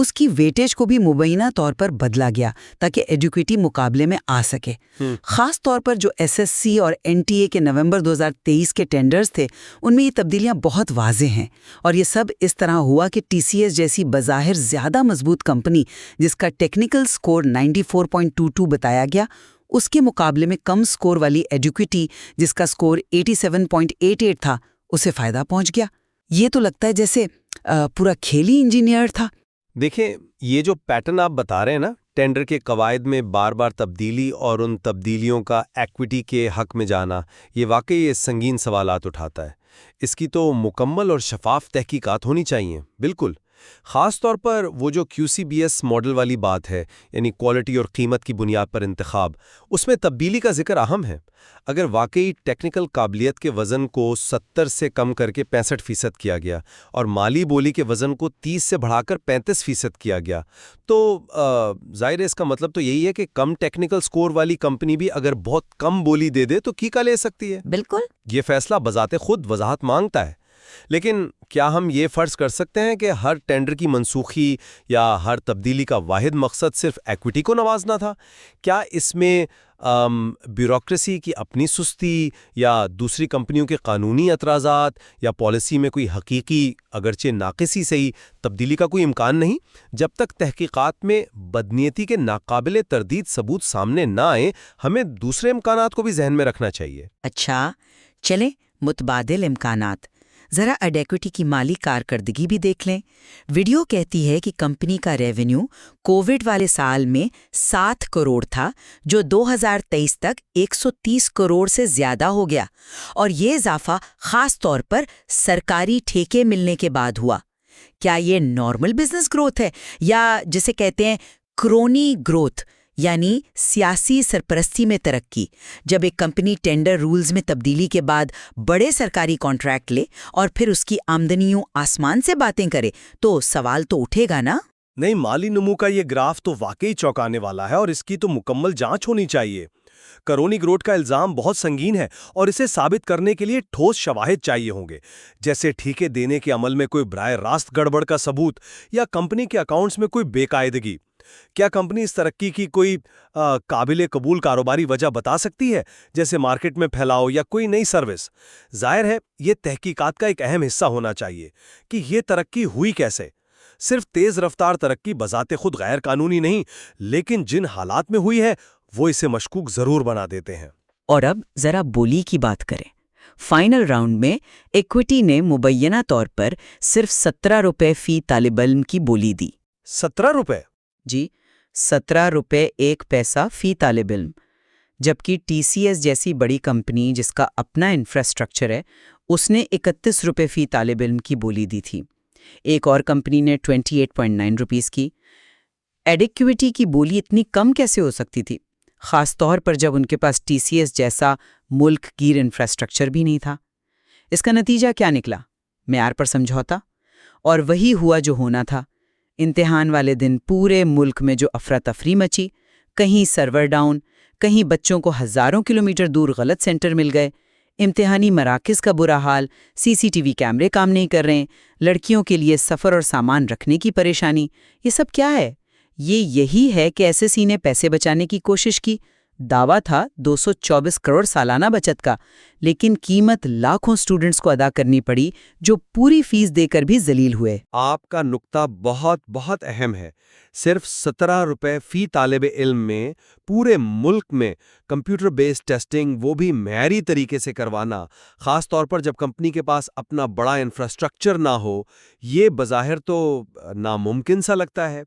اس کی ویٹیج کو بھی مبینہ طور پر بدلا گیا تاکہ ایڈیکویٹی مقابلے میں آ سکے۔ خاص طور پر جو ایس ایس سی اور این ٹی اے کے نومبر 2023 کے ٹینڈرز تھے ان میں یہ تبدیلیاں بہت واضح ہیں، اور یہ سب اس طرح ہوا کہ ٹی سی ایس جیسی بظاہر زیادہ مضبوط کمپنی جس کا ٹیکنیکل سکور 94.22 بتایا گیا، اس کے مقابلے میں کم سکور والی ایڈیکویٹی جس کا سکور 87.88 تھا، اسے فائدہ پہنچ گیا۔ یہ تو لگتا ہے جیسے پورا کھیل ہی انجینئر تھا۔ دیکھیں، یہ جو پیٹرن آپ بتا رہے ہیں نا، ٹینڈر کے قواعد میں بار بار تبدیلی اور ان تبدیلیوں کا ایکویٹی کے حق میں جانا، یہ واقعی سنگین سوالات اٹھاتا ہے۔ اس کی تو مکمل اور شفاف تحقیقات ہونی چاہیے، بالکل۔ خاص طور پر وہ جو کیو سی بی ایس ماڈل والی بات ہے، یعنی کوالٹی اور قیمت کی بنیاد پر انتخاب، اس میں تبدیلی کا ذکر اہم ہے۔ اگر واقعی ٹیکنیکل قابلیت کے وزن کو 70 سے کم کر کے 65% کیا گیا اور مالی بولی کے وزن کو 30 سے بڑھا کر 35% کیا گیا، تو ظاہر ہے اس کا مطلب تو یہی ہے کہ کم ٹیکنیکل سکور والی کمپنی بھی اگر بہت کم بولی دے دے تو کیکا لے سکتی ہے۔ بالکل، یہ فیصلہ بذات خود وضاحت مانگتا ہے۔ لیکن کیا ہم یہ فرض کر سکتے ہیں کہ ہر ٹینڈر کی منسوخی یا ہر تبدیلی کا واحد مقصد صرف ایکویٹی کو نوازنا تھا؟ کیا اس میں بیوروکریسی کی اپنی سستی یا دوسری کمپنیوں کے قانونی اعتراضات یا پالیسی میں کوئی حقیقی اگرچہ ناقصی صحیح تبدیلی کا کوئی امکان نہیں؟ جب تک تحقیقات میں بدنیتی کے ناقابل تردید ثبوت سامنے نہ آئیں، ہمیں دوسرے امکانات کو بھی ذہن میں رکھنا چاہیے۔ اچھا، چلیں متبادل امکانات۔ ذرا ایڈیکویٹی کی مالی کارکردگی بھی دیکھ لیں۔ ویڈیو کہتی ہے کہ کمپنی کا ریونیو کووڈ والے سال میں 7 کروڑ تھا، جو 2023 تک 130 کروڑ سے زیادہ ہو گیا، اور یہ اضافہ خاص طور پر سرکاری ٹھیکے ملنے کے بعد ہوا۔ کیا یہ نارمل بزنس گروتھ ہے یا جسے کہتے ہیں کرونی گروتھ، یعنی سیاسی سرپرستی میں ترقی؟ جب ایک کمپنی ٹینڈر رولز میں تبدیلی کے بعد بڑے سرکاری کانٹریکٹ لے اور پھر اس کی آمدنیوں آسمان سے باتیں کرے تو سوال تو اٹھے گا نا؟ نہیں، مالی نمو کا یہ گراف تو واقعی چونکانے والا ہے، اور اس کی تو مکمل جانچ ہونی چاہیے۔ کرونی گروتھ کا الزام بہت سنگین ہے، اور اسے ثابت کرنے کے لیے ٹھوس شواہد چاہیے ہوں گے، جیسے ٹھیکے دینے کے عمل میں کوئی براہ راست گڑبڑ کا ثبوت یا کمپنی کے اکاؤنٹس میں کوئی بے قاعدگی۔ کیا کمپنی اس ترقی کی کوئی قابل قبول کاروباری وجہ بتا سکتی ہے، جیسے مارکیٹ میں پھیلاؤ یا کوئی نئی سروس؟ ظاہر ہے یہ تحقیقات کا ایک اہم حصہ ہونا چاہیے کہ یہ ترقی ہوئی کیسے۔ صرف تیز رفتار ترقی بذات خود غیر قانونی نہیں، لیکن جن حالات میں ہوئی ہے وہ اسے مشکوک ضرور بنا دیتے ہیں۔ اور اب ذرا بولی کی بات کریں۔ فائنل راؤنڈ میں ایکویٹی نے مبینہ طور پر صرف 17 روپے فی طالب علم کی بولی دی۔ 17 روپے؟ جی، 17 روپے 1 پیسہ فی طالب علم، جبکہ ٹی سی ایس جیسی بڑی کمپنی جس کا اپنا انفراسٹرکچر ہے، اس نے 31 روپے فی طالب علم کی بولی دی تھی۔ ایک اور کمپنی نے 28.9 روپیز کی۔ ایڈیکویٹی کی بولی اتنی کم کیسے ہو سکتی تھی، خاص طور پر جب ان کے پاس ٹی سی ایس جیسا ملک گیر انفراسٹرکچر بھی نہیں تھا؟ اس کا نتیجہ کیا نکلا؟ معیار پر سمجھوتا، اور وہی ہوا جو ہونا تھا۔ امتحان والے دن پورے ملک میں جو افراتفری مچی، کہیں سرور ڈاؤن، کہیں بچوں کو ہزاروں کلومیٹر دور غلط سینٹر مل گئے، امتحانی مراکز کا برا حال، سی سی ٹی وی کیمرے کام نہیں کر رہے، لڑکیوں کے لیے سفر اور سامان رکھنے کی پریشانی۔ یہ سب کیا ہے؟ یہی ہے کہ ایس ایس سی نے پیسے بچانے کی کوشش کی۔ دعویٰ تھا 224 کروڑ سالانہ بچت کا، لیکن قیمت لاکھوں سٹوڈنٹس کو ادا کرنی پڑی جو پوری فیس دے کر بھی ذلیل ہوئے۔ آپ کا نقطہ بہت بہت اہم ہے۔ صرف 17 روپے فی طالب علم میں پورے ملک میں کمپیوٹر بیسڈ ٹیسٹنگ، وہ بھی معیاری طریقے سے کروانا، خاص طور پر جب کمپنی کے پاس اپنا بڑا انفراسٹرکچر نہ ہو، یہ بظاہر تو ناممکن سا لگتا ہے۔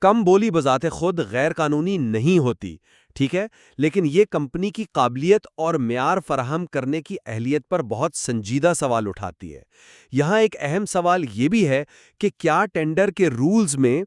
کم بولی بذات خود غیر قانونی نہیں ہوتی، ٹھیک ہے، لیکن یہ کمپنی کی قابلیت اور معیار فراہم کرنے کی اہلیت پر بہت سنجیدہ سوال اٹھاتی ہے۔ یہاں ایک اہم سوال یہ بھی ہے کہ کیا ٹینڈر کے رولز میں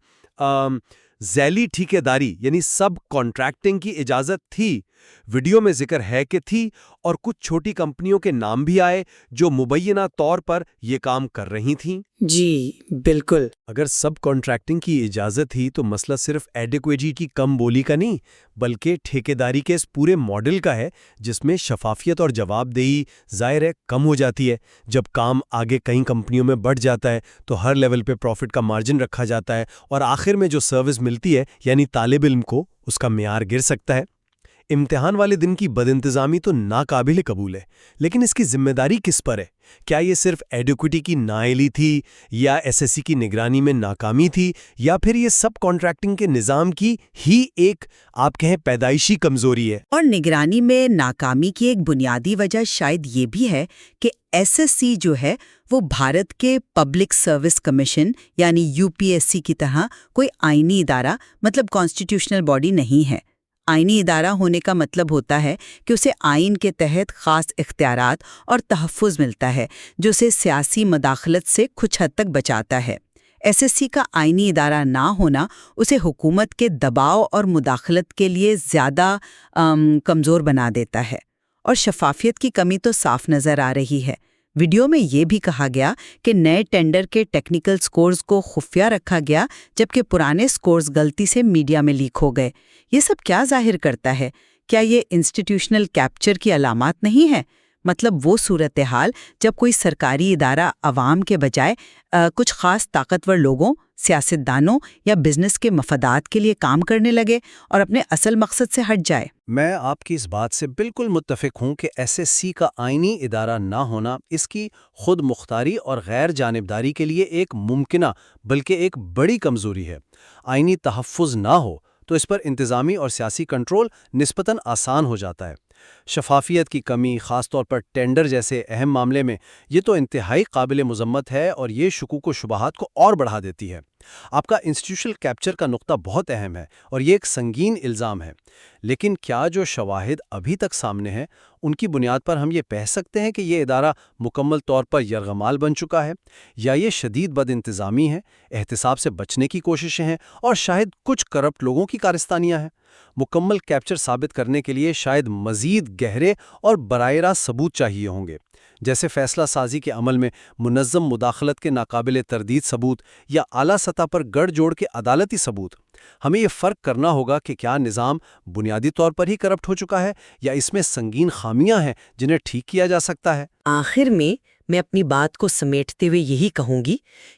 ذیلی ٹھیکیداری یعنی سب کانٹریکٹنگ کی اجازت تھی؟ ویڈیو میں ذکر ہے کہ تھی اور کچھ چھوٹی کمپنیوں کے نام بھی آئے جو مبینہ طور پر یہ کام کر رہی تھیں۔ جی بالکل۔ اگر سب کانٹریکٹنگ کی اجازت تھی تو مسئلہ صرف ایڈیکویٹی کی کم بولی کا نہیں بلکہ ٹھیکیداری کے اس پورے ماڈل کا ہے جس میں شفافیت اور جواب دہی ظاہر ہے کم ہو جاتی ہے۔ جب کام آگے کئی کمپنیوں میں بڑھ جاتا ہے تو ہر لیول پہ پروفٹ کا مارجن رکھا جاتا ہے اور آخر میں جو سروس ملتی ہے یعنی طالب علم کو اس کا معیار گر سکتا ہے۔ امتحان والے دن کی بد انتظامی تو ناقابل قبول ہے، لیکن اس کی ذمہ داری کس پر ہے؟ کیا یہ صرف ایڈیکویٹی کی نااہلی تھی یا ایس ایس سی کی نگرانی میں ناکامی تھی یا پھر یہ سب کانٹریکٹنگ کے نظام کی ہی ایک آپ کہیں پیدائشی کمزوری ہے؟ اور نگرانی میں ناکامی کی ایک بنیادی وجہ شاید یہ بھی ہے کہ ایس ایس سی جو ہے وہ بھارت کے پبلک سروس کمیشن یعنی یو پی ایس سی کی طرح کوئی آئینی ادارہ مطلب کانسٹیٹیوشنل باڈی نہیں ہے۔ آئینی ادارہ ہونے کا مطلب ہوتا ہے کہ اسے آئین کے تحت خاص اختیارات اور تحفظ ملتا ہے جو اسے سیاسی مداخلت سے کچھ حد تک بچاتا ہے۔ ایس ایس سی کا آئینی ادارہ نہ ہونا اسے حکومت کے دباؤ اور مداخلت کے لیے زیادہ کمزور بنا دیتا ہے، اور شفافیت کی کمی تو صاف نظر آ رہی ہے۔ ویڈیو میں یہ بھی کہا گیا کہ نئے ٹینڈر کے ٹیکنیکل سکورز کو خفیہ رکھا گیا جبکہ پرانے سکورز غلطی سے میڈیا میں لیک ہو گئے۔ یہ سب کیا ظاہر کرتا ہے؟ کیا یہ انسٹیٹیوشنل کیپچر کی علامات نہیں ہے؟ مطلب وہ صورتحال جب کوئی سرکاری ادارہ عوام کے بجائے کچھ خاص طاقتور لوگوں، سیاستدانوں یا بزنس کے مفادات کے لیے کام کرنے لگے اور اپنے اصل مقصد سے ہٹ جائے۔ میں آپ کی اس بات سے بالکل متفق ہوں کہ ایس ایس سی کا آئینی ادارہ نہ ہونا اس کی خود مختاری اور غیر جانبداری کے لیے ایک ممکنہ بلکہ ایک بڑی کمزوری ہے۔ آئینی تحفظ نہ ہو تو اس پر انتظامی اور سیاسی کنٹرول نسبتاً آسان ہو جاتا ہے۔ شفافیت کی کمی خاص طور پر ٹینڈر جیسے اہم معاملے میں یہ تو انتہائی قابل مذمت ہے اور یہ شکوک و شبہات کو اور بڑھا دیتی ہے۔ آپ کا انسٹیٹیوشنل کیپچر کا نقطہ بہت اہم ہے اور یہ ایک سنگین الزام ہے، لیکن کیا جو شواہد ابھی تک سامنے ہیں ان کی بنیاد پر ہم یہ کہہ سکتے ہیں کہ یہ ادارہ مکمل طور پر یرغمال بن چکا ہے، یا یہ شدید بد انتظامی ہے، احتساب سے بچنے کی کوششیں ہیں اور شاید کچھ کرپٹ لوگوں کی کارستانیاں ہیں؟ مکمل کیپچر ثابت کرنے کے لیے شاید مزید گہرے اور براہ راست ثبوت چاہیے ہوں گے، جیسے فیصلہ سازی کے عمل میں منظم مداخلت کے ناقابل تردید ثبوت یا اعلیٰ سطح پر گڑھ جوڑ کے عدالتی ثبوت۔ ہمیں یہ فرق کرنا ہوگا کہ کیا نظام بنیادی طور پر ہی کرپٹ ہو چکا ہے یا اس میں سنگین خامیاں ہیں جنہیں ٹھیک کیا جا سکتا ہے۔ آخر میں اپنی بات کو سمیٹتے ہوئے یہی کہوں گی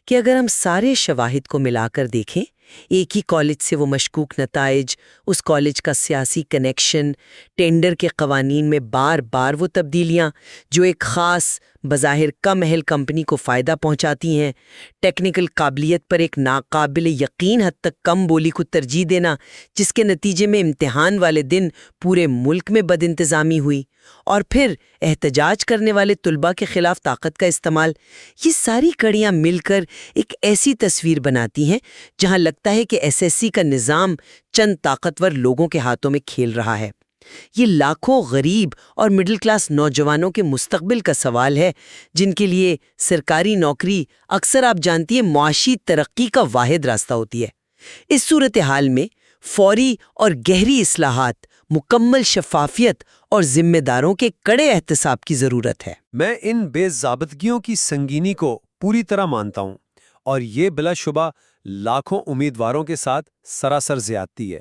کہ اگر ہم سارے شواہد کو ملا کر دیکھیں، ایک ہی کالج سے وہ مشکوک نتائج، اس کالج کا سیاسی کنیکشن، ٹینڈر کے قوانین میں بار بار وہ تبدیلیاں جو ایک خاص بظاہر کم اہل کمپنی کو فائدہ پہنچاتی ہیں، ٹیکنیکل قابلیت پر ایک ناقابل یقین حد تک کم بولی کو ترجیح دینا جس کے نتیجے میں امتحان والے دن پورے ملک میں بد انتظامی ہوئی، اور پھر احتجاج کرنے والے طلباء کے خلاف طاقت کا استعمال، یہ ساری کڑیاں مل کر ایک ایسی تصویر بناتی ہیں جہاں لگتا ہے کہ ایس ایس سی کا نظام چند طاقتور لوگوں کے ہاتھوں میں کھیل رہا ہے۔ یہ لاکھوں غریب اور مڈل کلاس نوجوانوں کے مستقبل کا سوال ہے جن کے لیے سرکاری نوکری اکثر آپ جانتی ہیں معاشی ترقی کا واحد راستہ ہوتی ہے۔ اس صورتحال میں فوری اور گہری اصلاحات، مکمل شفافیت اور ذمہ داروں کے کڑے احتساب کی ضرورت ہے۔ میں ان بے ضابطگیوں کی سنگینی کو پوری طرح مانتا ہوں، اور یہ بلا شبہ لاکھوں امیدواروں کے ساتھ سراسر زیادتی ہے۔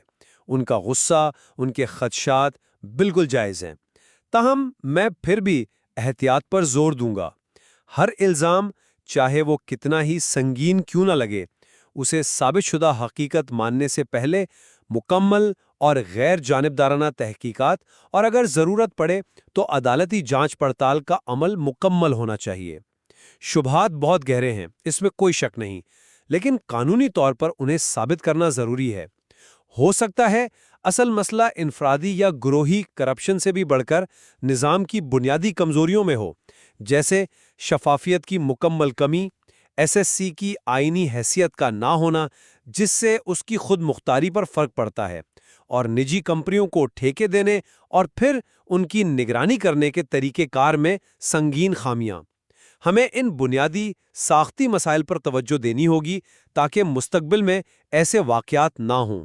ان کا غصہ، ان کے خدشات بالکل جائز ہیں، تاہم میں پھر بھی احتیاط پر زور دوں گا۔ ہر الزام، چاہے وہ کتنا ہی سنگین کیوں نہ لگے، اسے ثابت شدہ حقیقت ماننے سے پہلے مکمل اور غیر جانبدارانہ تحقیقات اور اگر ضرورت پڑے تو عدالتی جانچ پڑتال کا عمل مکمل ہونا چاہیے۔ شبہات بہت گہرے ہیں، اس میں کوئی شک نہیں، لیکن قانونی طور پر انہیں ثابت کرنا ضروری ہے۔ ہو سکتا ہے اصل مسئلہ انفرادی یا گروہی کرپشن سے بھی بڑھ کر نظام کی بنیادی کمزوریوں میں ہو، جیسے شفافیت کی مکمل کمی، ایس ایس سی کی آئینی حیثیت کا نہ ہونا جس سے اس کی خود مختاری پر فرق پڑتا ہے، اور نجی کمپنیوں کو ٹھیکے دینے اور پھر ان کی نگرانی کرنے کے طریقہ کار میں سنگین خامیاں۔ ہمیں ان بنیادی ساختی مسائل پر توجہ دینی ہوگی تاکہ مستقبل میں ایسے واقعات نہ ہوں۔